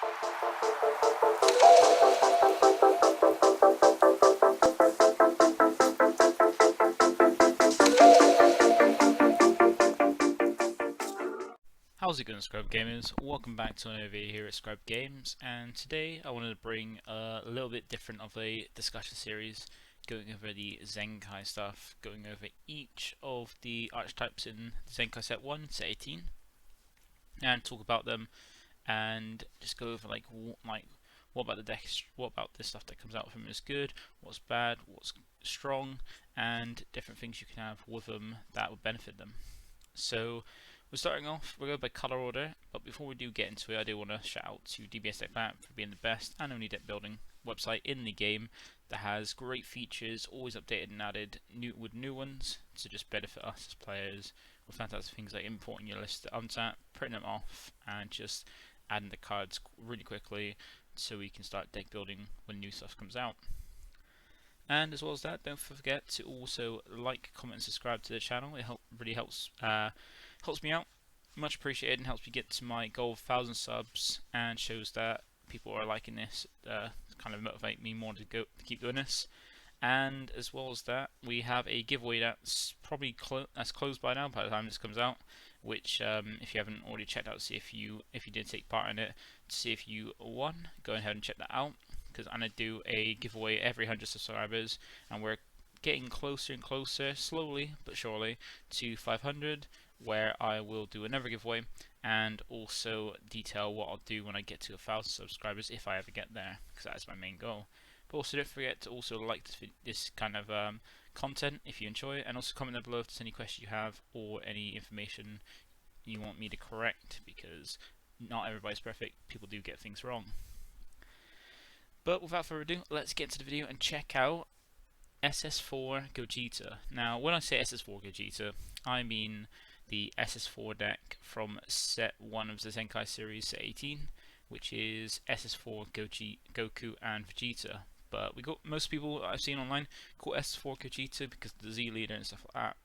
How's it going, ScrubGamers? Welcome back to another video here at ScrubGames, and today I wanted to bring a little bit different of a discussion series, going over the Zenkai stuff, going over each of the archetypes in Zenkai Set 1, Set 18, and talk about them, and just go over what about the deck, what about this stuff that comes out from it is good, what's bad, what's strong, and different things you can have with them that would benefit them. So we're starting off, we'll go by colour order, but before we do get into it, I do want to shout out to DBS Deck Planet for being the best and only deck building website in the game that has great features, always updated and added with new ones to just benefit us as players, with fantastic things like importing your list to untap, printing them off, and just adding the cards really quickly so we can start deck building when new stuff comes out. And as well as that, don't forget to also like, comment and subscribe to the channel. It really helps me out, much appreciated, and helps me get to my goal of 1,000 subs, and shows that people are liking this, kind of motivate me more to keep doing this. And as well as that, we have a giveaway that's probably closed by now by the time this comes out, which if you haven't already checked out, see if you did take part in it, to see if you won, go ahead and check that out, because I'm going to do a giveaway every 100 subscribers, and we're getting closer and closer, slowly but surely, to 500, where I will do another giveaway and also detail what I'll do when I get to 1,000 subscribers, if I ever get there, because that is my main goal. But also don't forget to also like this kind of content if you enjoy it, and also comment down below if there's any questions you have or any information you want me to correct, because not everybody's perfect, people do get things wrong. But without further ado, let's get into the video and check out SS4 Gogeta. Now, when I say SS4 Gogeta, I mean the SS4 deck from Set 1 of the Zenkai Series, Set 18, which is SS4 Goku and Vegeta. But most people I've seen online call SS4 Gogeta because of the Z leader and stuff like that.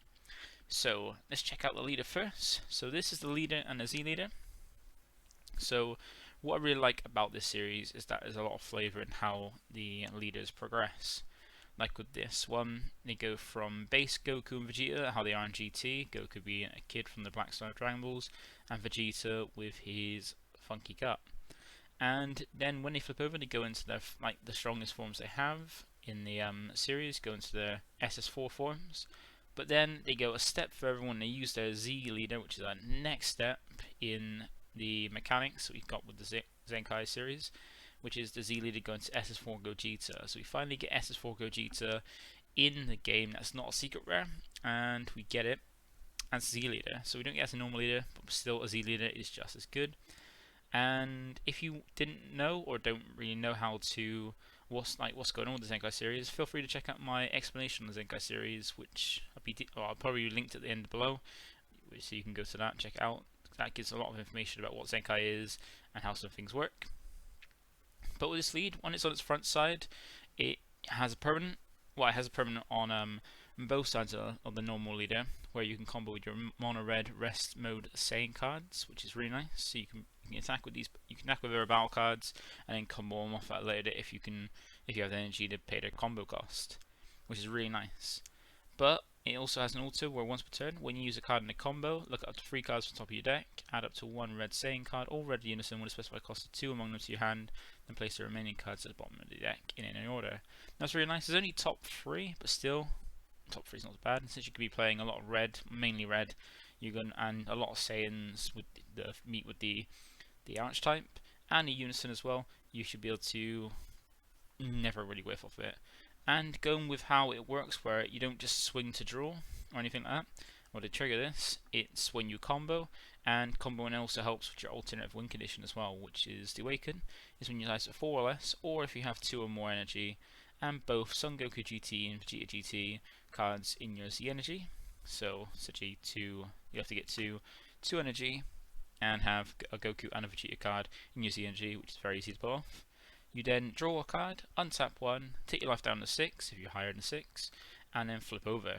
So let's check out the leader first. So this is the leader and the Z leader. So what I really like about this series is that there's a lot of flavour in how the leaders progress. Like with this one, they go from base Goku and Vegeta, how they are in GT, Goku being a kid from the Black Star Dragon Balls, and Vegeta with his funky gut. And then when they flip over, they go into their the strongest forms they have in the series, go into their SS4 forms. But then they go a step further when they use their Z leader, which is our next step in the mechanics we've got with the Zenkai series, which is the Z leader going to SS4 Gogeta. So we finally get SS4 Gogeta in the game. That's not a secret rare, and we get it as Z leader. So we don't get as a normal leader, but still a Z leader is just as good. And if you didn't know or don't really know how to what's going on with the Zenkai series, feel free to check out my explanation of the Zenkai series, which I'll probably link at the end below, so you can go to that and check it out. That gives a lot of information about what Zenkai is and how some things work. But with this lead, when it's on its front side, it has a permanent. Well, it has a permanent on both sides of the normal leader, where you can combo with your mono red rest mode Saiyan cards, which is really nice. So you can attack with these. You can attack with their battle cards, and then combo them off at a later date if you have the energy to pay their combo cost, which is really nice. But it also has an auto where once per turn, when you use a card in a combo, look at up to 3 cards from the top of your deck, add up to 1 red Saiyan card or red Unison with a specified cost of 2 among them to your hand, then place the remaining cards at the bottom of the deck in any order. That's really nice. There's only top 3, but still, top 3 is not bad. Since you could be playing a lot of red, mainly red, and a lot of Saiyans with the archetype, and the Unison as well, you should be able to never really whiff off it. And going with how it works, where you don't just swing to draw or anything like that, or to trigger this, it's when you combo, and comboing also helps with your alternative win condition as well, which is the Awaken, is when you dice at 4 or less, or if you have 2 or more energy, and both Son Goku GT and Vegeta GT cards in your Z energy. So G2, you have to get 2 energy, and have a Goku and a Vegeta card in your Z energy, which is very easy to pull off. You then draw a card, untap 1, take your life down to 6 if you're higher than 6, and then flip over.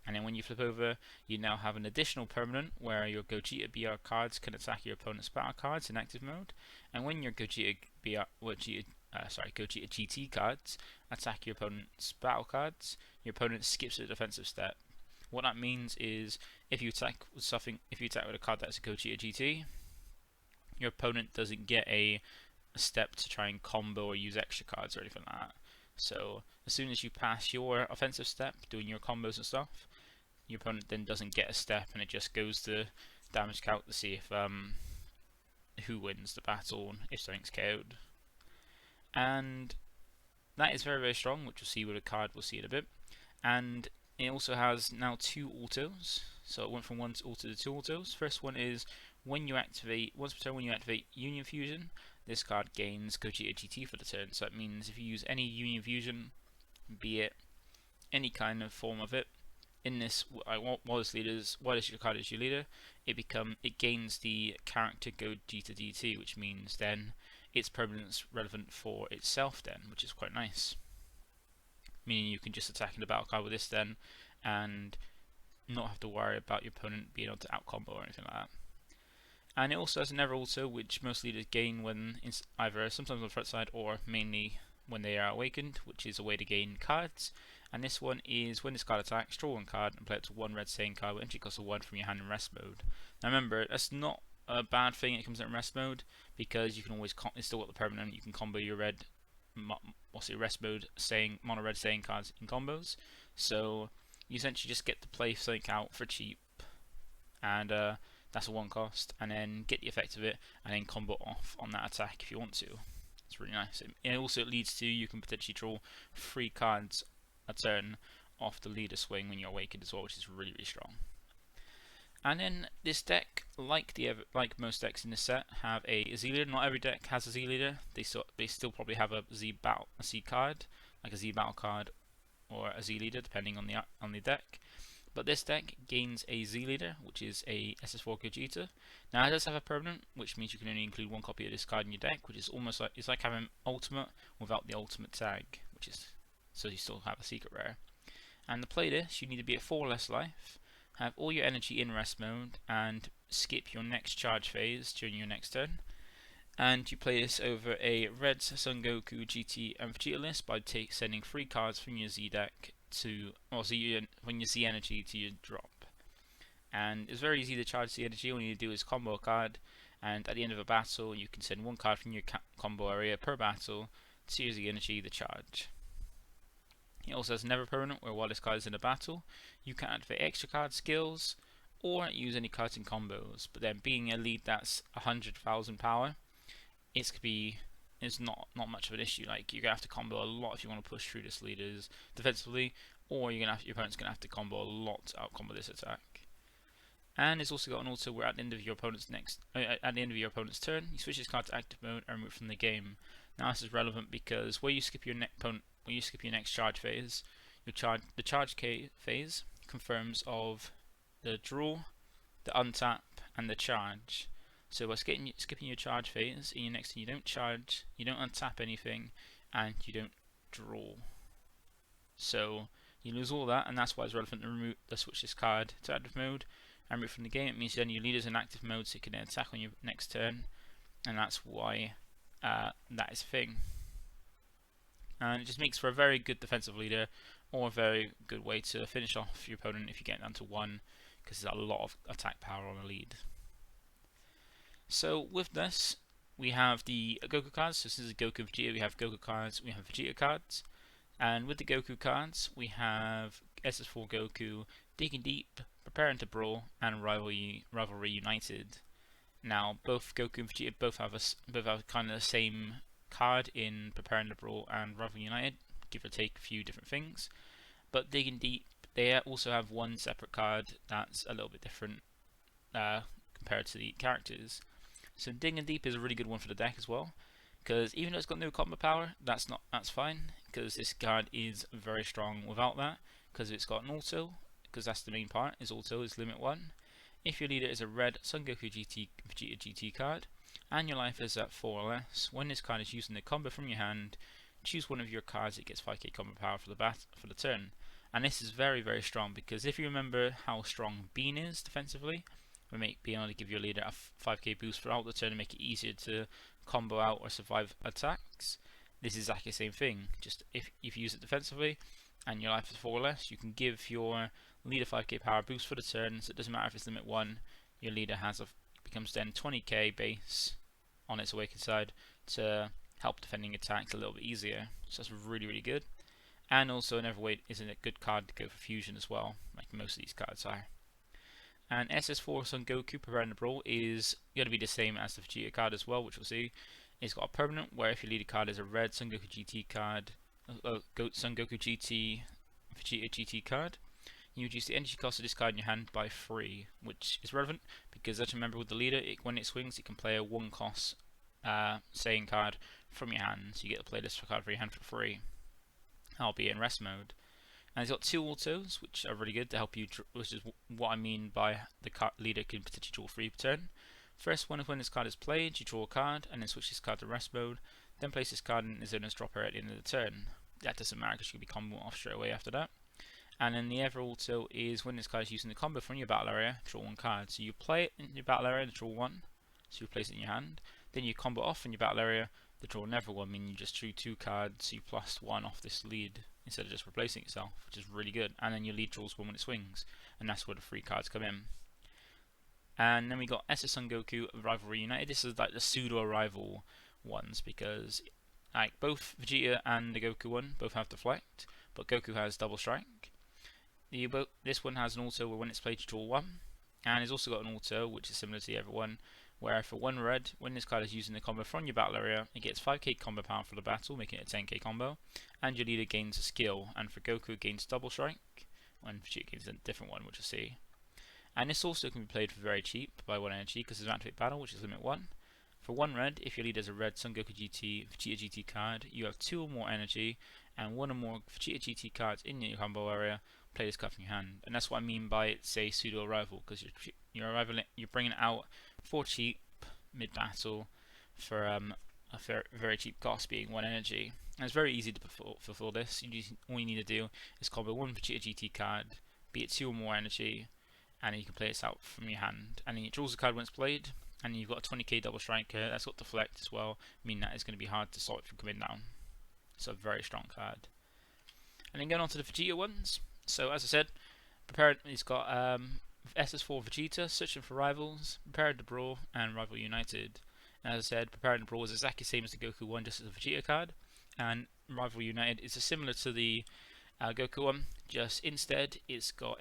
And then when you flip over, you now have an additional permanent where your Gogeta BR cards can attack your opponent's battle cards in active mode. And when your Gogeta GT cards attack your opponent's battle cards, your opponent skips a defensive step. What that means is if you attack with a card that's a Gogeta GT, your opponent doesn't get a step to try and combo or use extra cards or anything like that. So as soon as you pass your offensive step, doing your combos and stuff, your opponent then doesn't get a step, and it just goes to damage count to see if who wins the battle if something's KO'd. And that is very, very strong, which we'll see with a card we'll see in a bit. And it also has now 2 autos, so it went from 1 auto to 2 autos. First one is when you activate, once per turn when you activate Union Fusion, this card gains Gogeta GT for the turn. So that means if you use any Union Fusion, be it any kind of form of it, in this while this your card is your leader, it gains the character Gogeta DT, which means then its permanence relevant for itself then, which is quite nice. Meaning you can just attack in the battle card with this then, and not have to worry about your opponent being able to out combo or anything like that. And it also has another auto which most leaders gain when either sometimes on the front side or mainly when they are awakened, which is a way to gain cards. And this one is when this card attacks, draw 1 card and play it to 1 red Saiyan card with entry cost of 1 from your hand in rest mode. Now remember, that's not a bad thing. It comes in rest mode because you can always it's still got the permanent. You can combo your red, rest mode mono red Saiyan cards in combos. So you essentially just get to play something out for cheap, and that's a 1 cost, and then get the effect of it, and then combo off on that attack if you want to. It's really nice. It also leads to you can potentially draw 3 cards a turn off the leader swing when you're awakened as well, which is really, really strong. And then this deck, like most decks in this set, have a Z leader. Not every deck has a Z leader. They still probably have a Z card, like a Z battle card or a Z leader, depending on the deck. But this deck gains a Z leader, which is a SS4 Gogeta. Now it does have a permanent, which means you can only include 1 copy of this card in your deck, which is almost like it's like having ultimate without the ultimate tag, which is so you still have a secret rare. And to play this, you need to be at 4 less life, have all your energy in rest mode, and skip your next charge phase during your next turn. And you play this over a Red Son Goku GT and Vegeta list by sending 3 cards from your Z deck from your Z energy to your drop. And it's very easy to charge Z energy. All you need to do is combo a card, and at the end of a battle, you can send 1 card from your combo area per battle to your Z energy to charge. It also has never permanent, where while this card is in a battle, you can activate extra card skills or use any cards in combos. But then, being a lead that's 100,000 power, it's not much of an issue. Like, you're gonna have to combo a lot if you want to push through this leaders defensively, or your opponent's gonna have to combo a lot to out combo this attack. And it's also got an auto where at the end of your opponent's turn, you switch this card to active mode and remove from the game. Now this is relevant because where you skip your next charge phase, the charge phase confirms of the draw, the untap, and the charge. So by skipping your charge phase, in your next turn you don't charge, you don't untap anything, and you don't draw. So you lose all that, and that's why it's relevant to switch this card to active mode and remove from the game. It means then your leader's in active mode, so you can then attack on your next turn, and that's why that is a thing. And it just makes for a very good defensive leader, or a very good way to finish off your opponent if you get down to 1, because there's a lot of attack power on a lead. So with this, we have the Goku cards. So this is a Goku Vegeta. We have Goku cards, we have Vegeta cards. And with the Goku cards, we have SS4 Goku, Digging Deep, Preparing to Brawl, and Rivalry United. Now, both Goku and Vegeta both have kind of the same card in Preparing to Brawl and Rivalry United, give or take a few different things. But Digging Deep, they also have 1 separate card that's a little bit different compared to the characters. So Digging Deep is a really good one for the deck as well, because even though it's got no combo power, that's fine, because this card is very strong without that, because it's got an auto, because that's the main part, is limit 1. If your leader is a red Son Goku GT Vegeta GT card, and your life is at 4 or less, when this card is using the combo from your hand, choose one of your cards that gets 5k combo power for the turn. And this is very, very strong, because if you remember how strong Bean is defensively, being able to give your leader a 5k boost throughout the turn and make it easier to combo out or survive attacks. This is exactly the same thing, just if you use it defensively and your life is 4 or less, you can give your leader 5k power boost for the turn, so it doesn't matter if it's limit 1, your leader becomes then 20k base on its awakened side to help defending attacks a little bit easier. So that's really, really good. And also another way is a good card to go for fusion as well, like most of these cards are. And SS4 Son Goku Preparing the Brawl is going to be the same as the Vegeta card as well, which we'll see. It's got a permanent where if your leader card is a red Son Goku GT card, Son Goku GT Vegeta GT card, you reduce the energy cost of this card in your hand by 3, which is relevant because, as you remember with the leader, when it swings, it can play a 1 cost Saiyan card from your hand, so you get to play this card for your hand for free, albeit in rest mode. And it's got 2 autos, which are really good to help you, which is what I mean by the leader can potentially draw 3 per turn. First one is when this card is played, you draw a card, and then switch this card to rest mode, then place this card in its owner's dropper at the end of the turn. That doesn't matter because you can be combo off straight away after that. And then the other auto is when this card is using the combo from your battle area, draw 1 card. So you play it in your battle area to draw 1, so you place it in your hand, then you combo off in your battle area to draw another 1, meaning you just drew 2 cards, so you plus 1 off this lead, instead of just replacing itself, which is really good. And then your lead draws 1 when it swings, and that's where the 3 cards come in. And then we got SS Son Goku Rivalry United. This is like the pseudo rival ones, because like both Vegeta and the Goku one both have deflect, but Goku has double strike. This one has an auto where when it's played you draw 1, and it's also got an auto which is similar to the other one, where for 1 red, when this card is using the combo from your battle area, it gets 5k combo power for the battle, making it a 10k combo, and your leader gains a skill, and for Goku it gains double strike, when Vegeta gains a different one, which you'll see. And this also can be played for very cheap by 1 energy, because it's an activate battle, which is limit 1. For 1 red, if your leader is a red Son Goku GT Vegeta GT card, you have 2 or more energy, and 1 or more Vegeta GT cards in your combo area, play this card from your hand. And that's what I mean by it's a pseudo rival, because you're bringing it out for cheap mid battle for a very cheap cost, being 1 energy. And it's very easy to fulfill this. All you need to do is combo 1 Vegeta GT card, be it 2 or more energy, and then you can play this out from your hand. And then it draws a card when it's played, and you've got a 20k double striker that's got deflect as well, meaning that it's going to be hard to stop it from coming down. It's a very strong card. And then going on to the Vegeta ones. So as I said, it's got SS4 Vegeta, Searching for Rivals, Prepared to Brawl, and Rival United. And as I said, Prepared to Brawl is exactly the same as the Goku one, just as a Vegeta card, and Rival United is similar to the Goku one, just instead it's got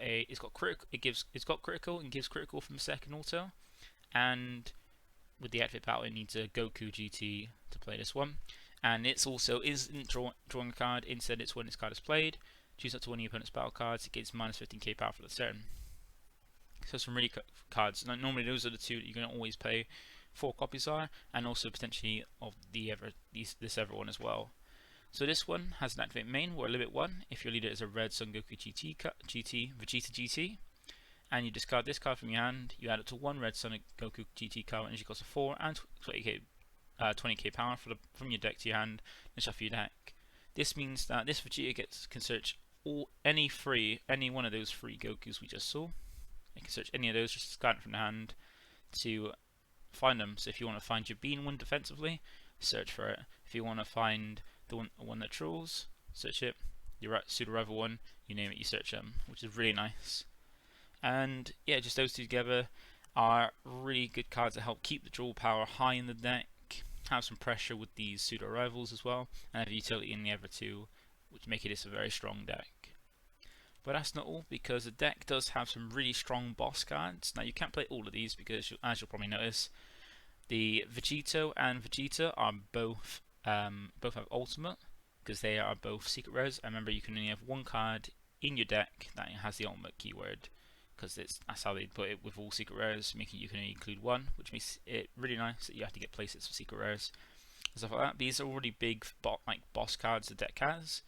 critical and gives critical from the second auto, and with the activate battle it needs a Goku GT to play this one, and it's also isn't drawing a card. Instead, it's when this card is played, choose up to one of your opponent's battle cards, it gets minus 15k power for the turn. So some really cards. Now, normally those are the 2 that you're going to always play 4 copies are, and also potentially of this other one as well. So this one has an activate main where limit 1 if your leader is a red Son Goku Vegeta GT, and you discard this card from your hand, you add it to 1 red Son Goku GT card, and she costs a 4 and 20k power from your deck to your hand, and shuffle your deck. This means that this Vegeta can search any one of those 3 Gokus we just saw. You can search any of those, just discard it from the hand to find them. So if you want to find your Bean one defensively, search for it. If you want to find the one that trolls, search it. Your pseudo rival one, you name it, you search them, which is really nice. And yeah, just those 2 together are really good cards to help keep the draw power high in the deck, have some pressure with these pseudo rivals as well, and have utility in the other 2, which make it a very strong deck. But that's not all, because the deck does have some really strong boss cards. Now you can't play all of these because, as you'll probably notice, the Vegito and Vegeta are both have ultimate, because they are both secret rares. And remember, you can only have 1 card in your deck that has the ultimate keyword, because that's how they put it with all secret rares, making you can only include 1, which makes it really nice that you have to get playsets for secret rares and stuff like that. These are already big boss cards the deck has.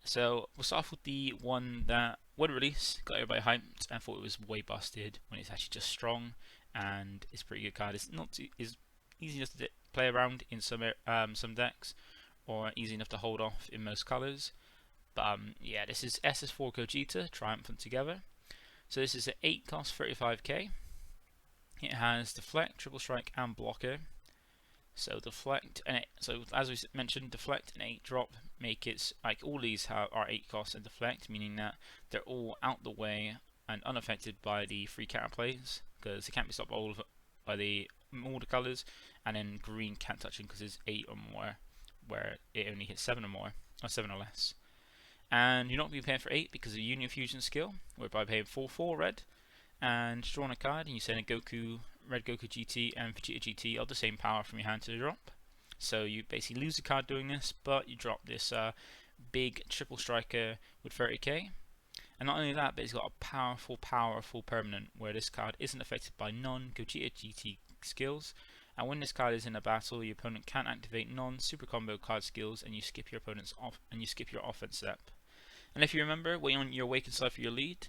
So we'll start off with the one that, when released, got everybody hyped and thought it was way busted, when it's actually just strong and it's a pretty good card. It's not is easy enough to play around in some decks, or easy enough to hold off in most colours. But yeah, this is SS4 Gogeta, triumphant together. So this is an 8 cost 35k. It has deflect, triple strike, and blocker. So deflect and so as we mentioned, deflect and 8 drop make it like all these are 8 cost and deflect, meaning that they're all out the way and unaffected by the free counter plays because they can't be stopped by all the colours, and then green can't touch them because it's 8 or more, where it only hits 7 or more, or 7 or less. And you're not going to be paying for 8 because of the Union Fusion skill, whereby paying 4/4 red and drawing a card, and you send a Goku, Red Goku GT and Vegeta GT of the same power from your hand to the drop. So you basically lose a card doing this, but you drop this big triple striker with 30k. And not only that, but it's got a powerful permanent where this card isn't affected by non-Gogeta GT skills. And when this card is in a battle, your opponent can't activate non-super combo card skills, and you skip your opponent's your offense step. And if you remember, when you're Awakened Cypher your lead,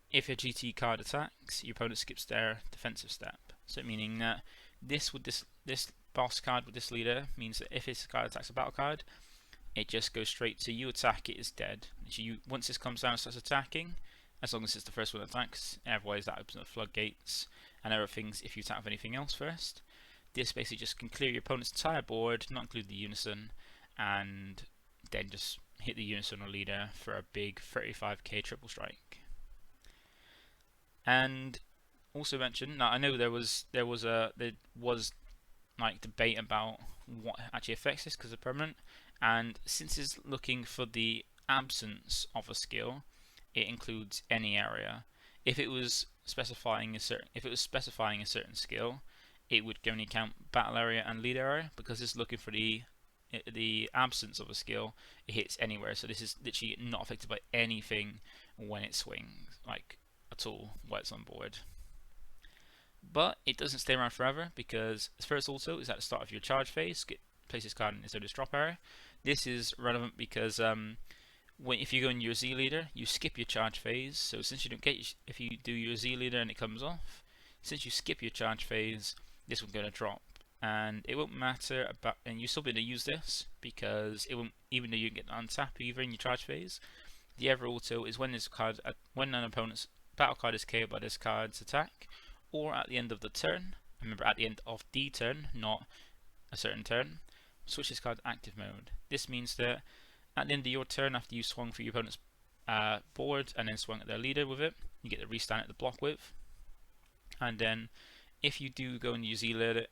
if a GT card attacks, your opponent skips their defensive step. So meaning that this boss card with this leader means that if this card attacks a battle card, it just goes straight to you attack, it is dead. Once this comes down and starts attacking, as long as it's the first one that attacks, otherwise that opens up the floodgates and other things if you attack with anything else first. This basically just can clear your opponent's entire board, not include the Unison, and then just hit the Unison or leader for a big 35k triple strike. And also mention, now I know there was like debate about what actually affects this because it's permanent, and since it's looking for the absence of a skill, it includes any area. If it was specifying a certain skill, it would only count battle area and lead area. Because it's looking for the absence of a skill, it hits anywhere. So this is literally not affected by anything when it swings, like at all, while it's on board. But it doesn't stay around forever, because its first auto is at the start of your charge phase. Place this card in its own drop area. This is relevant because if you go in your Z leader, you skip your charge phase. So since you don't get, if you do your Z leader and it comes off, since you skip your charge phase, this one's going to drop, and it won't matter about, and you still be able to use this because it won't, even though you get untap either in your charge phase. The ever auto is when this card, when an opponent's battle card is KO'd by this card's attack, or at the end of the turn. Remember, at the end of the turn, not a certain turn. Switch this card to active mode. This means that at the end of your turn, after you swung for your opponent's board and then swung at their leader with it, you get to restand at the block with. And then, if you do go and use Z leader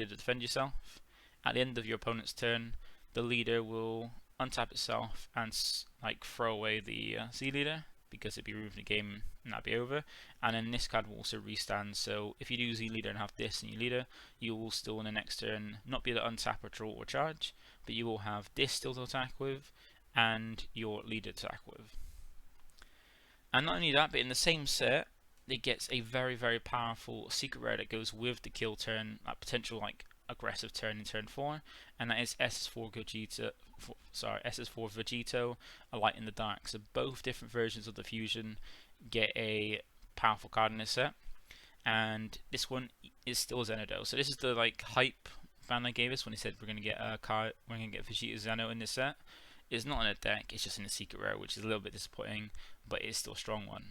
to defend yourself, at the end of your opponent's turn, the leader will untap itself and like throw away the Z leader, because it'd be removing the game and that'd be over. And then this card will also restand, so if you do Z leader and have this in your leader, you will still in the next turn not be able to untap or draw or charge, but you will have this still to attack with and your leader to attack with. And not only that, but in the same set, it gets a very powerful secret rare that goes with the kill turn, that potential like aggressive turn in turn 4, and that is SS4 Gogeta. SS4 Vegeta, a light in the dark. So both different versions of the fusion get a powerful card in this set, and this one is still Xenodo. So this is the like hype Bandai gave us when he said we're going to get a card, we're going to get Vegeta Xeno in this set. It's not in a deck, it's just in a secret rare, which is a little bit disappointing, but it's still a strong one.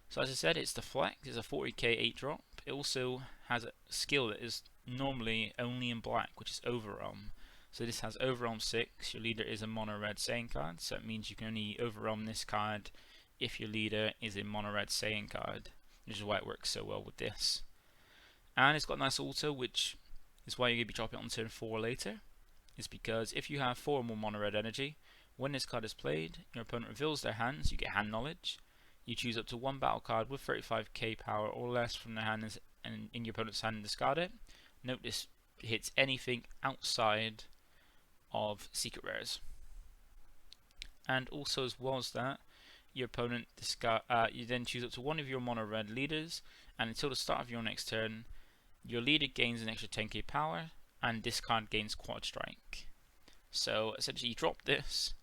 So as I said, it's deflect. It's a 40k 8 drop. It also has a skill that is normally only in black, which is Overwhelm. So this has Overwhelm 6. Your leader is a mono red Saiyan card, so it means you can only overwhelm this card if your leader is a mono red Saiyan card, which is why it works so well with this. And it's got a nice auto, which is why you're going to be dropping it on turn 4 later. Is because if you have 4 or more mono red energy, when this card is played, your opponent reveals their hands, you get hand knowledge. You choose up to one battle card with 35k power or less from their hand and in your opponent's hand and discard it. Note this hits anything outside of secret rares. And also, as well as that, your opponent you then choose up to one of your mono red leaders, and until the start of your next turn, your leader gains an extra 10k power and this card gains quad strike. So essentially you drop this,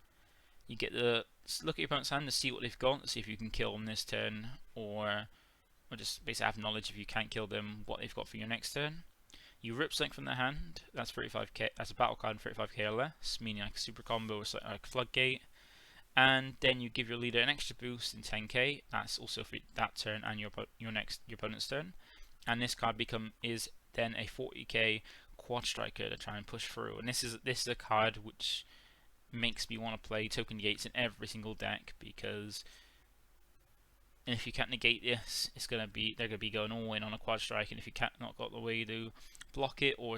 you get the look at your opponent's hand to see what they've got, to see if you can kill them this turn, or just basically have knowledge if you can't kill them what they've got for your next turn. you rip something from their hand, that's 35k, that's a battle card 35k or less, meaning like a super combo or something like Floodgate, and then you give your leader an extra boost in 10k, that's also for that turn and your opponent's turn, and this card is then a 40k quad striker to try and push through, and this is a card which makes me want to play token negates in every single deck, because if you can't negate this, they're gonna be going all in on a quad strike, and if you can't not got the way to block it or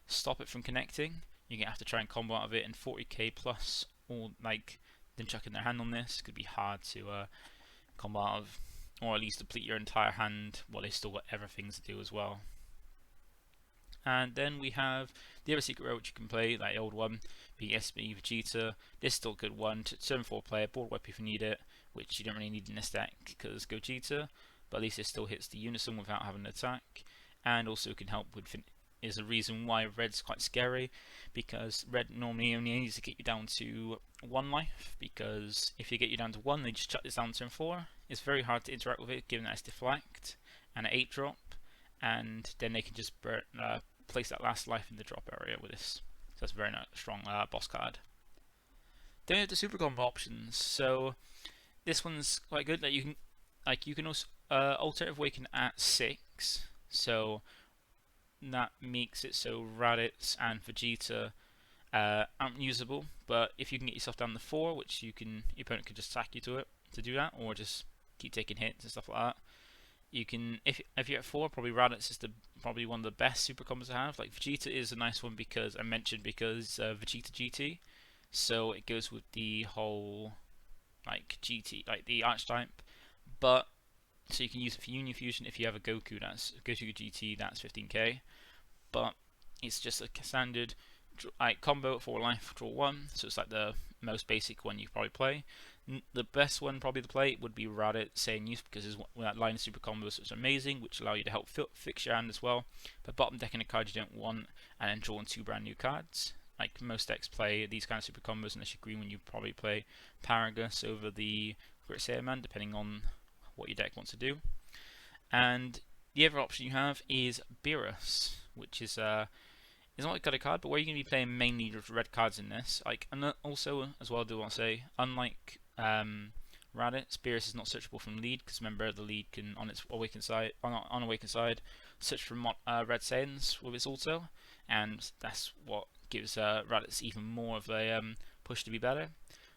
stop it from connecting, you're gonna have to try and combo out of it. And 40k plus, or like them chucking their hand on this, could be hard to combo out of, or at least deplete your entire hand while they still got everything to do as well. And then we have the other secret role which you can play, like the old one, being SB Vegeta. This is still a good one. 7-4 player, board wipe if you need it, which you don't really need in this deck because Gogeta, but at least it still hits the Unison without having an attack, and also can help with is a reason why Red's quite scary, because Red normally only needs to get you down to 1 life, because if you get you down to 1, they just shut this down turn 4. It's very hard to interact with it given that it's deflect and an 8 drop, and then they can just place that last life in the drop area with this. So that's a very strong boss card. Then we have the super combo options. So this one's quite good. That you can also Alternative Awaken at 6. So that makes it so Raditz and Vegeta aren't usable. But if you can get yourself down to 4, which your opponent could just attack you to do that, or just keep taking hits and stuff like that. You can, if you're at 4, probably Raditz is probably one of the best super combos to have. Like Vegeta is a nice one because Vegeta GT, so it goes with the whole like GT, like the archetype. But so you can use it for Union Fusion if you have a Goku GT, that's 15k. But it's just a standard combo at 4 life, draw 1. So it's like the most basic one you probably play. The best one probably to play would be Raditz saying use, because it's that line of super combos that's amazing, which allow you to help fix your hand as well. But bottom decking a card you don't want, and then drawing 2 brand new cards. Like most decks play these kind of super combos, unless you're green, when you probably play Paragus over the Great Saiyaman, depending on what your deck wants to do. And the other option you have is Beerus, which is it's not a good card, but where you're going to be playing mainly with red cards in this. And also, as well, I do want to say, unlike Raditz, Beerus is not searchable from lead, because remember, the lead can, on its awakened side, search for red Saiyans with its auto, and that's what gives Raditz even more of a push to be better.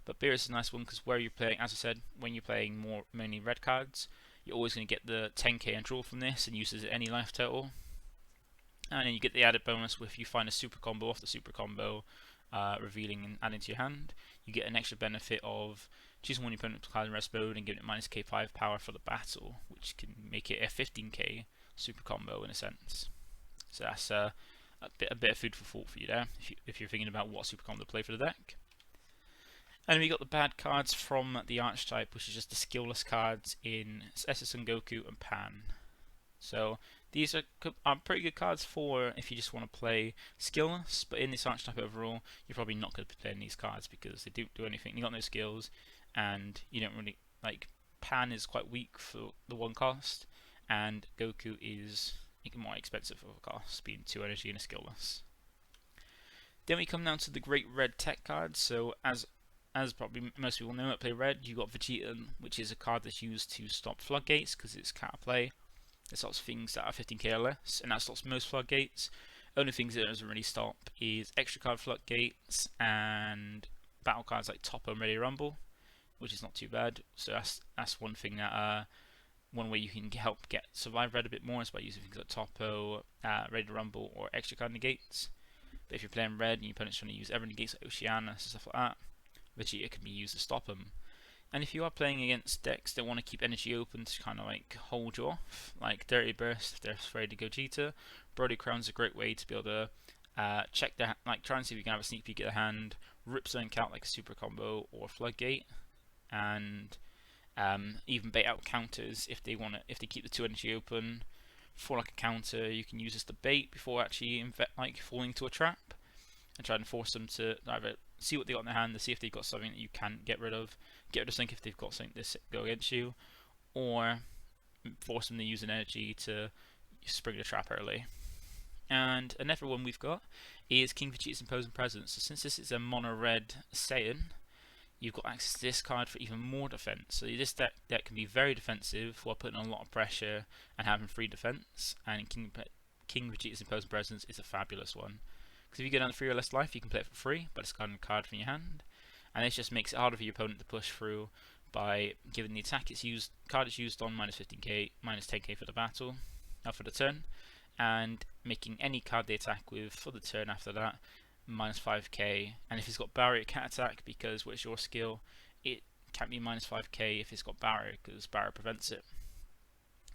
But Beerus is a nice one, because where you're playing, as I said, when you're playing mainly red cards, you're always going to get the 10k and draw from this, and uses any life total. And then you get the added bonus if you find a super combo off the super combo, revealing and adding to your hand. You get an extra benefit of choosing one opponent's card in rest mode and giving it minus K5 power for the battle, which can make it a 15k super combo in a sense. So that's a bit of food for thought for you there, if you're thinking about what super combo to play for the deck. And then we got the bad cards from the archetype, which is just the skillless cards in SS and Goku and Pan. So these are pretty good cards for if you just want to play skillless, but in this archetype overall, you're probably not going to be playing these cards because they don't do anything. You got no skills, and you don't really like. Pan is quite weak for the 1 cost, and Goku is more expensive of a cost, being 2 energy and a skillless. Then we come down to the great red tech cards. So as probably most people know that play red, you got Vegeta, which is a card that's used to stop floodgates because it's counterplay. It stops things that are 15k or less, and that stops most floodgates. Only things that it doesn't really stop is extra card floodgates and battle cards like Toppo and Ready to Rumble, which is not too bad. So that's one thing that one way you can help survive red a bit more is by using things like Toppo, Ready to Rumble, or extra card negates. But if you're playing red and your opponent's trying to use every negates like Oceana and stuff like that, Vegeta can be used to stop them. And if you are playing against decks that want to keep energy open to kind of like hold you off, like Dirty Burst if they're afraid to Gogeta, Brody Crown's a great way to be able to check their, try and see if you can have a sneak peek at the hand, rip something out like a super combo or floodgate, and even bait out counters if they keep the 2 energy open for like a counter. You can use this to bait before actually falling into a trap, and try and force them to either see what they got in their hand to see if they've got something that you can get rid of something if they've got something to go against you, or force them to use an energy to spring the trap early. And another one we've got is King Vegeta's Imposing Presence. So since this is a mono red Saiyan, you've got access to this card for even more defense. So this deck can be very defensive while putting on a lot of pressure and having free defense. And King Vegeta's Imposing Presence is a fabulous one. Because if you go down to 3 or less life, you can play it for free by discarding a card from your hand. And this just makes it harder for your opponent to push through by giving the attack card it's used on minus 15k, minus 10k for the battle, for the turn, and making any card they attack with for the turn after that minus 5k. And if it's got barrier, it can't attack because what's your skill, it can't be minus 5k if it's got barrier because barrier prevents it.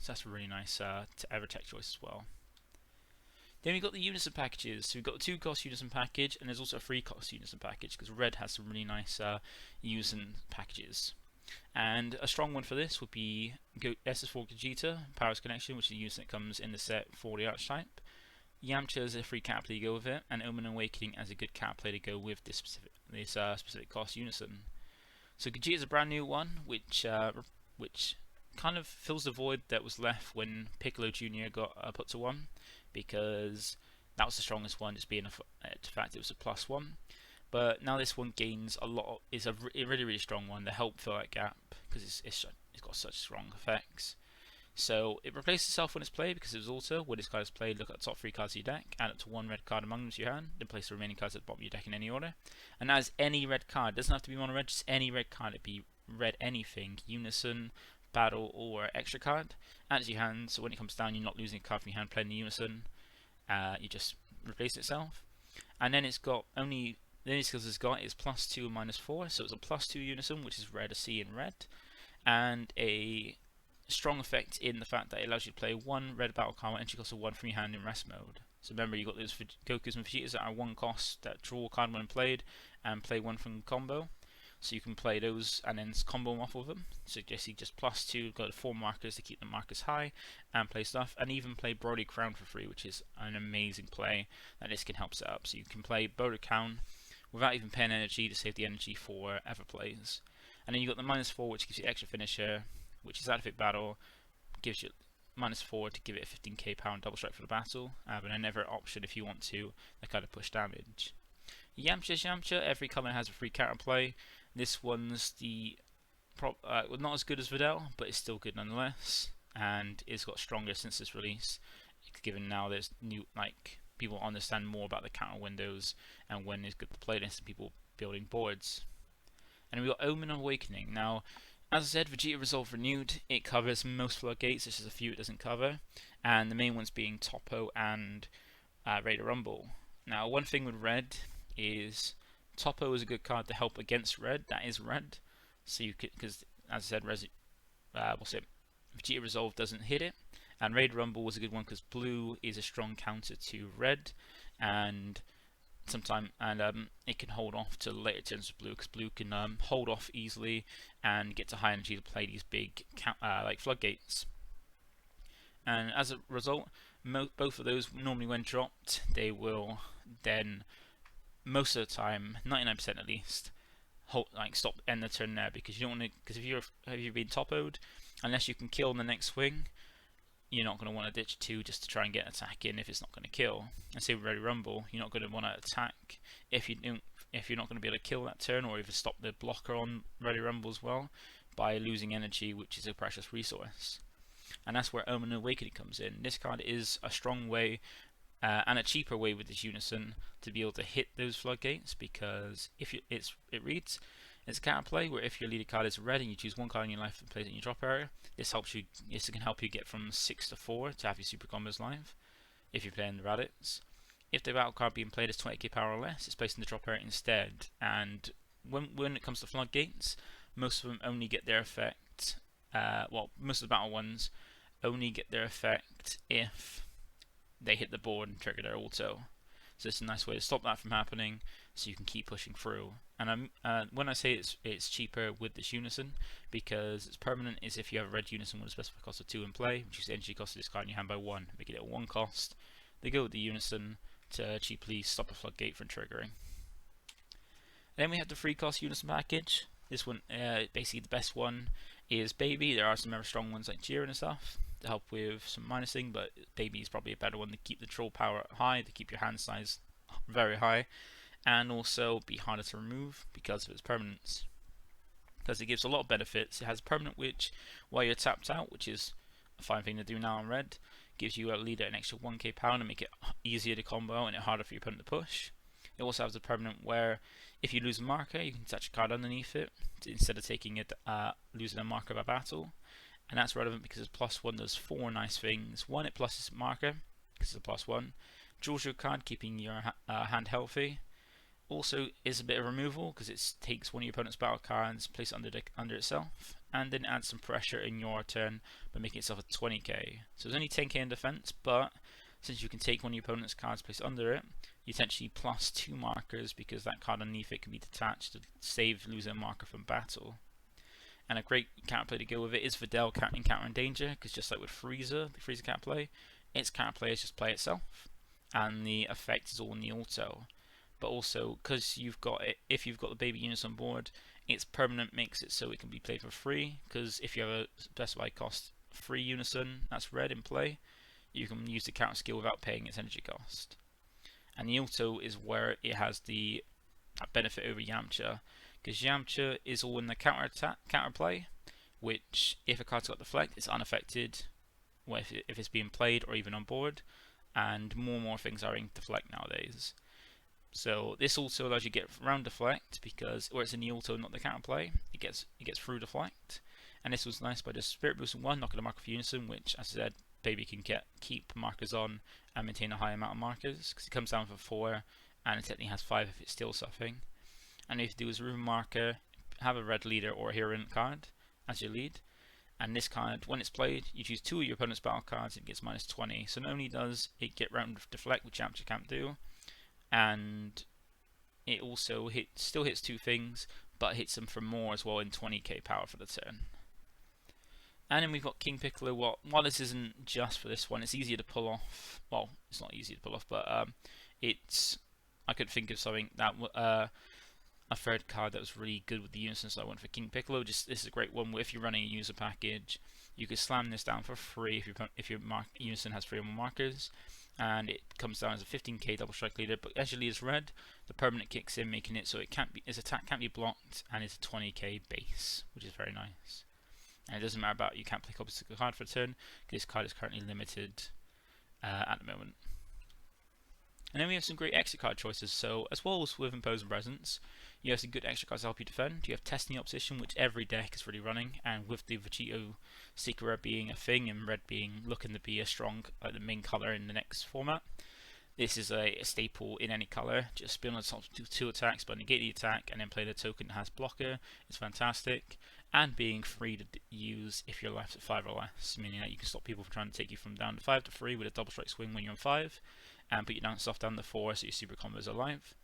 So that's a really nice ever tech choice as well. Then we've got the Unison packages. So we've got a 2-cost Unison package, and there's also a 3-cost Unison package because Red has some really nice Unison packages. And a strong one for this would be SS4 Gogeta, Powers Connection, which is a Unison that comes in the set for the archetype. Yamcha as a free cat play to go with it, and Omen Awakening as a good cat play to go with this specific cost Unison. So Gogeta is a brand new one, which kind of fills the void that was left when Piccolo Jr. got put to 1, because that was the strongest one, just being the fact it was a +1. But now this one gains a lot. Is a really strong one to help fill that gap because it's got such strong effects. So it replaces itself when it's played because it was auto. When this card is played, look at the top 3 cards of your deck, add up to 1 red card among them to your hand, then place the remaining cards at the bottom of your deck in any order. And as any red card, it doesn't have to be mono red, just any red card. It'd be red anything, Unison, Battle, or extra card. Add it to your hand, so when it comes down, you're not losing a card from your hand playing the Unison. You just replace itself. And then it's got only. The only skills it's got is +2 and -4, so it's a +2 Unison, which is rare to see in red, and a strong effect in the fact that it allows you to play 1 red battle card entry cost of 1 from your hand in rest mode. So remember, you've got those Gokus and Vegetas that are 1 cost that draw a card when played and play 1 from combo. So you can play those and then combo them off of them. So just +2, got 4 markers to keep the markers high and play stuff, and even play Brody Crown for free, which is an amazing play that this can help set up. So you can play Brody Crown without even paying energy to save the energy for ever plays. And then you've got the -4, which gives you extra finisher, which is Outfit Battle, gives you -4 to give it a 15k power and double strike for the battle, but another option if you want to kind of push damage. Yamcha, every colour has a free counter play. This one's well, not as good as Videl, but it's still good nonetheless, and it's got stronger since its release, given now there's new, people understand more about the counter windows and when it's good to play this and people building boards. And we've got Omen Awakening. Now, as I said, Vegeta Resolve Renewed, it covers most floodgates, there's just a few it doesn't cover, and the main ones being Toppo and Raider Rumble. Now, one thing with red is Toppo is a good card to help against red, that is red, so you could, because as I said, Vegeta Resolve doesn't hit it, and Raider Rumble was a good one because blue is a strong counter to red, and it can hold off to later turns of blue because blue can hold off easily and get to high energy to play these big floodgates. And as a result, both of those normally when dropped, they will then most of the time, 99% at least, end the turn there because you don't want to. Because if you're being top-o'd, unless you can kill in the next swing, you're not going to want to ditch 2 just to try and get an attack in if it's not going to kill. And say with Ready Rumble, you're not going to want to attack if you're not going to be able to kill that turn, or even stop the blocker on Ready Rumble as well by losing energy, which is a precious resource. And that's where Omen Awakening comes in. This card is a strong way and a cheaper way with this Unison to be able to hit those floodgates, because it reads it's a counter play where if your leader card is red and you choose 1 card in your life and place it in your drop area, this can help you get from 6 to 4 to have your super combos live if you're playing the Raditz. If the battle card being played is 20k power or less, it's placed in the drop area instead. And when it comes to floodgates, most of them only get their effect. Most of the battle ones only get their effect if they hit the board and trigger their auto. So it's a nice way to stop that from happening, so you can keep pushing through. And when I say it's cheaper with this Unison, because it's permanent, is if you have a red Unison with a specified cost of 2 in play, which is the energy cost of this card in your hand by 1, make it a 1 cost. They go with the Unison to cheaply stop a floodgate from triggering. Then we have the 3-cost Unison package. This one, basically the best one is Baby. There are some other strong ones like Jiren and stuff. to help with some minusing, but Baby is probably a better one to keep the troll power high, to keep your hand size very high, and also be harder to remove because of its permanence. Because it gives a lot of benefits. It has permanent which, while you're tapped out, which is a fine thing to do now in red, gives you a leader an extra 1k power to make it easier to combo and it harder for your opponent to push. It also has a permanent where if you lose a marker, you can attach a card underneath it instead of taking it, losing a marker by battle. And that's relevant because it's +1 does 4 nice things. One, it pluses marker because it's a +1. Draws your card, keeping your hand healthy. Also is a bit of removal because it takes one of your opponent's battle cards, place it under itself, and then adds some pressure in your turn by making itself a 20k. So it's only 10k in defense, but since you can take one of your opponent's cards, place under it, you essentially +2 markers because that card underneath it can be detached to save losing a marker from battle. And a great counterplay to go with it is Videl in Counter and Danger, because just like with Frieza, the Frieza counterplay, its counterplay is just play itself, and the effect is all in the auto. But also, because you've got it, if you've got the Baby Unison on board, its permanent makes it so it can be played for free, because if you have a specified cost free Unison, that's red in play, you can use the counter skill without paying its energy cost. And the auto is where it has the benefit over Yamcha, because Yamcha is all in the counter play, which if a card's got deflect, it's unaffected if it's being played or even on board, and more things are in deflect nowadays. So this also allows you to get around deflect because where it's in the auto, not the counter play, it gets through deflect. And this was nice by just Spirit Boosting 1, knocking a marker for Unison, which, as I said, Baby can keep markers on and maintain a high amount of markers because it comes down for 4 and it technically has 5 if it's still suffering. And what you have to do is remove a marker, have a red leader or a hero card as your lead, and this card, when it's played, you choose 2 of your opponent's battle cards and it gets -20. So not only does it get round deflect, which Yamcha can't do, and it also still hits 2 things, but hits them for more as well in 20k power for the turn. And then we've got King Piccolo. While this isn't just for this one, it's easier to pull off. Well, it's not easy to pull off, but I could think of something that a third card that was really good with the Unison, so I went for King Piccolo. This is a great one where if you're running a user package, you could slam this down for free if your Unison has 3 or more markers, and it comes down as a 15k double strike leader. But as your leader is red, the permanent kicks in, making it so its attack can't be blocked, and it's a 20k base, which is very nice. And it doesn't matter about you can't play copies of the card for a turn because this card is currently limited at the moment. And then we have some great extra card choices. So as well as with Imposing Presence, you have some good extra cards to help you defend. You have Testing the Opposition, which every deck is really running, and with the Vegeta Secret Red being a thing and red looking to be a strong the main color in the next format, this is a staple in any color. Just spin on the top 2 attacks, but negate the attack, and then play the token that has blocker. It's fantastic, and being free to use if your life's at 5 or less, meaning that you can stop people from trying to take you from down to 5 to 3 with a double strike swing when you're on 5, and put you down soft down to 4 so your super combos are live.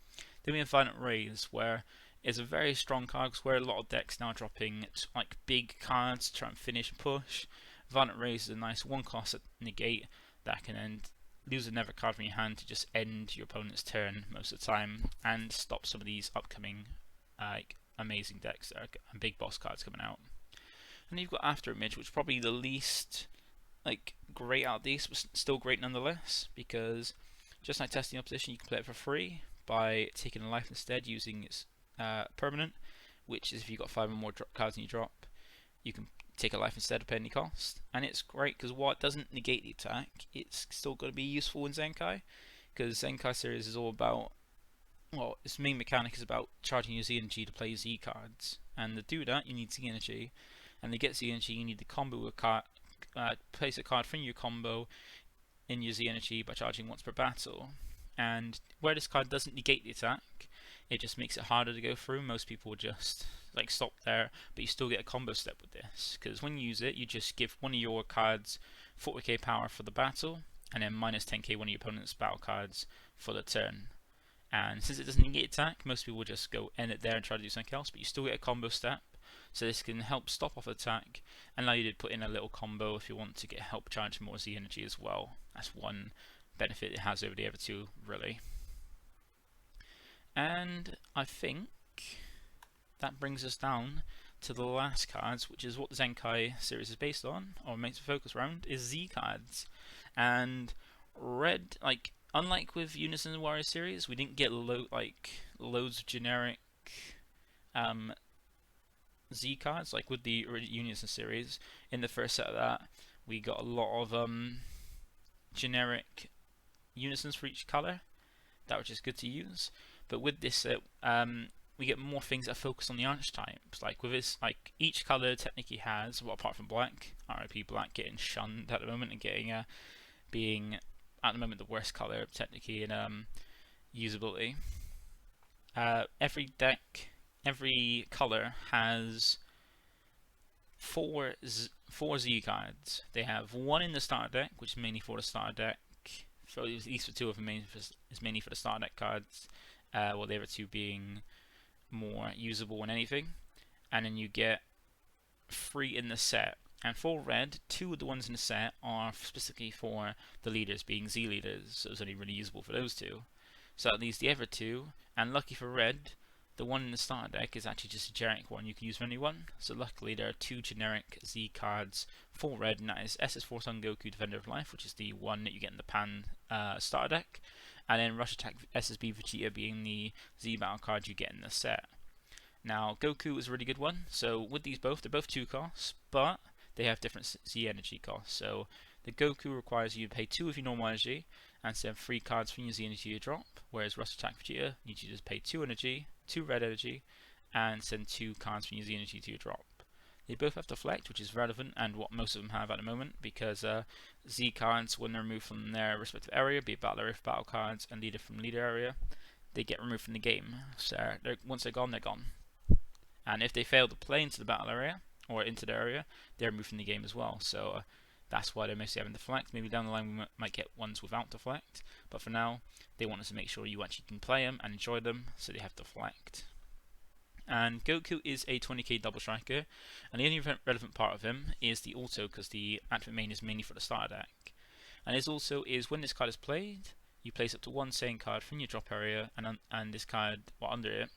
Then we have Violent Rays, where it's a very strong card because where a lot of decks now dropping like big cards to try and finish and push. Violent Rays is a nice 1 cost at negate that can end lose another card from your hand to just end your opponent's turn most of the time and stop some of these upcoming amazing decks and big boss cards coming out. And then you've got After Image, which is probably the least great out of these, but still great nonetheless, because just like Testing Opposition, you can play it for free by taking a life instead using its permanent, which is if you've got 5 or more cards in your drop, you can take a life instead of paying any cost. And it's great because while it doesn't negate the attack, it's still got to be useful in Zenkai, because Zenkai Series is all about, well, its main mechanic is about charging your Z energy to play Z cards, and to do that you need Z energy, and to get Z energy you need to combo a card, place a card from your combo in your Z energy by charging once per battle. And where this card doesn't negate the attack, it just makes it harder to go through. Most people just stop there, but you still get a combo step with this, because when you use it, you just give one of your cards 40k power for the battle, and then -10k one of your opponent's battle cards for the turn. And since it doesn't negate attack, most people just go end it there and try to do something else, but you still get a combo step. So this can help stop off attack and allow you to put in a little combo if you want to get help charge more Z energy as well. That's one benefit it has over the other 2, really. And I think that brings us down to the last cards, which is what the Zenkai series is based on, or makes a focus around, is Z cards. And red, like unlike with Unison and Warrior series, we didn't get loads of generic Z cards like with the Unison series. In the first set of that, we got a lot of generic Unisons for each color, that was just good to use. But with this set, we get more things that focus on the archetypes. Like with this, like each color technically has, well, apart from black, RIP Black getting shunned at the moment and getting being at the moment the worst color technically in usability. Every deck, every color has four Z cards. They have one in the starter deck, which is mainly for the starter deck. So at least for two of them is mainly for the starter deck cards. Well, the other two being more usable than anything. And then you get 3 in the set. And for red, 2 of the ones in the set are specifically for the leaders, being Z leaders. So it's only really usable for those 2. So that leaves the other 2. And lucky for red, the one in the starter deck is actually just a generic one you can use for anyone. So luckily there are 2 generic Z cards for red, and that is SS4 Gogeta Defender of Life, which is the one that you get in the Pan starter deck, and then Rush Attack SSB Vegeta being the Z battle card you get in the set. Now Goku is a really good one. So with these both, they're both 2 costs, but they have different Z energy costs. So the Goku requires you to pay 2 of your normal energy and send 3 cards from your Z energy to drop, whereas Rush Attack Vegeta needs you to pay 2 energy, 2 red energy, and send 2 cards from your Z energy to drop. They both have Deflect, which is relevant and what most of them have at the moment, because Z cards, when they're removed from their respective area, be it battle area for battle cards and leader from leader area, they get removed from the game. So once they're gone, they're gone. And if they fail to play into the battle area or into the area, they're removed from the game as well. So that's why they're mostly having Deflect. Maybe down the line we might get ones without Deflect, but for now they want us to make sure you actually can play them and enjoy them, so they have Deflect. And Goku is a 20k double striker, and the only relevant part of him is the auto, because the activate main is mainly for the starter deck. And his also is when this card is played, you place up to 1 Saiyan card from your drop area and this card under it,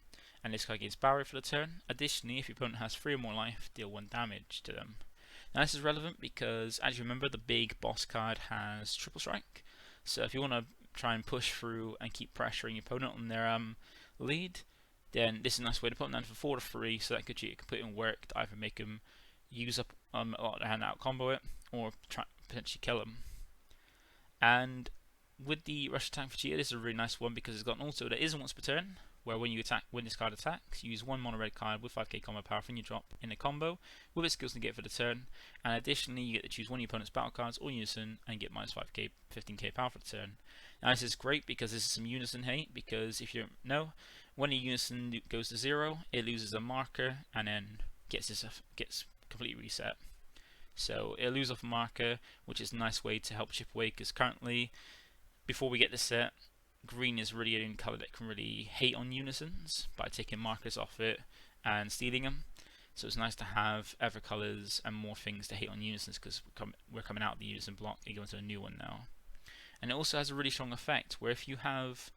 and this card gains barrier for the turn. Additionally, if your opponent has 3 or more life, deal 1 damage to them. Now this is relevant because, as you remember, the big boss card has triple strike. So if you want to try and push through and keep pressuring your opponent on their lead, then this is a nice way to put them down for 4 to 3, so that gives you complete work to either make them use up a lot of their hand out combo it, or try potentially kill them. And with the Rush Attack Vegeta, this is a really nice one because it's got an auto that isn't once per turn, where when this card attacks, you use 1 mono red card with 5k combo power from your drop in a combo with its skills negate for the turn, and additionally you get to choose one of your opponent's battle cards or Unison and get minus 5k, 15k power for the turn. Now this is great because this is some Unison hate, because if you don't know, when a Unison goes to 0, it loses a marker and then gets completely reset. So it'll lose off a marker, which is a nice way to help chip away, because currently, before we get this set, green is really the only colour that can really hate on Unisons by taking markers off it and stealing them. So it's nice to have other colours and more things to hate on Unisons, because we're coming out of the Unison block and going to a new one now. And it also has a really strong effect where if you have,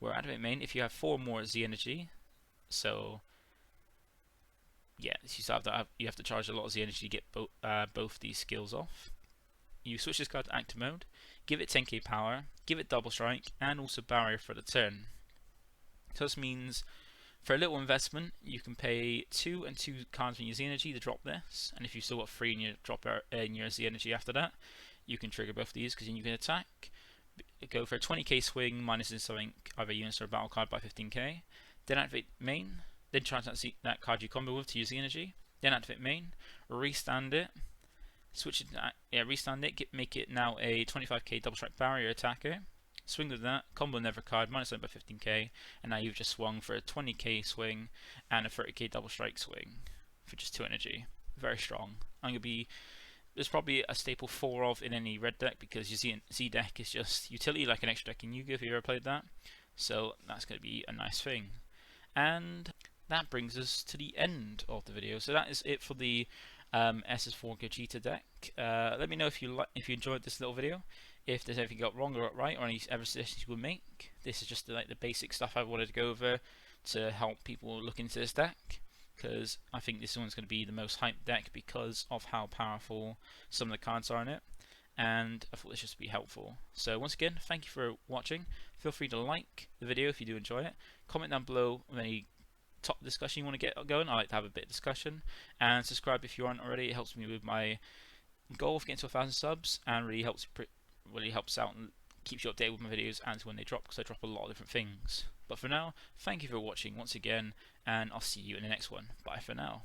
activate main, if you have 4 more Z energy, so yeah, you have to charge a lot of Z energy to get both these skills off. You switch this card to active mode, give it 10k power, give it double strike, and also barrier for the turn. So this means for a little investment, you can pay 2 and 2 cards from your Z energy to drop this, and if you've still got 3 in your Z energy after that, you can trigger both of these, because then you can attack, go for a 20k swing, minus in something, either units or a battle card by 15k, then activate main, then charge that card you combo with to use the energy, then activate main, restand it, switch it, restand it, make it now a 25k double strike barrier attacker, swing with that, combo another card, minus 7 by 15k, and now you've just swung for a 20k swing and a 30k double strike swing for just 2 energy. Very strong. There's probably a staple 4 of in any red deck, because your Z deck is just utility like an extra deck in Yu-Gi-Oh! If you ever played that. So that's going to be a nice thing. And that brings us to the end of the video. So that is it for the SS4 Gogeta deck. Let me know if you enjoyed this little video, if there's anything got wrong or got right, or any other suggestions you would make. This is just like the basic stuff I wanted to go over to help people look into this deck. because I think this one's going to be the most hyped deck because of how powerful some of the cards are in it, and I thought this just would be helpful. So once again, thank you for watching. Feel free to like the video if you do enjoy it. Comment down below with any top discussion you want to get going. I like to have a bit of discussion, and subscribe if you aren't already. It helps me with my goal of getting to 1,000 subs, and really helps out and keeps you updated with my videos and when they drop, because I drop a lot of different things. But for now, thank you for watching once again, and I'll see you in the next one. Bye for now.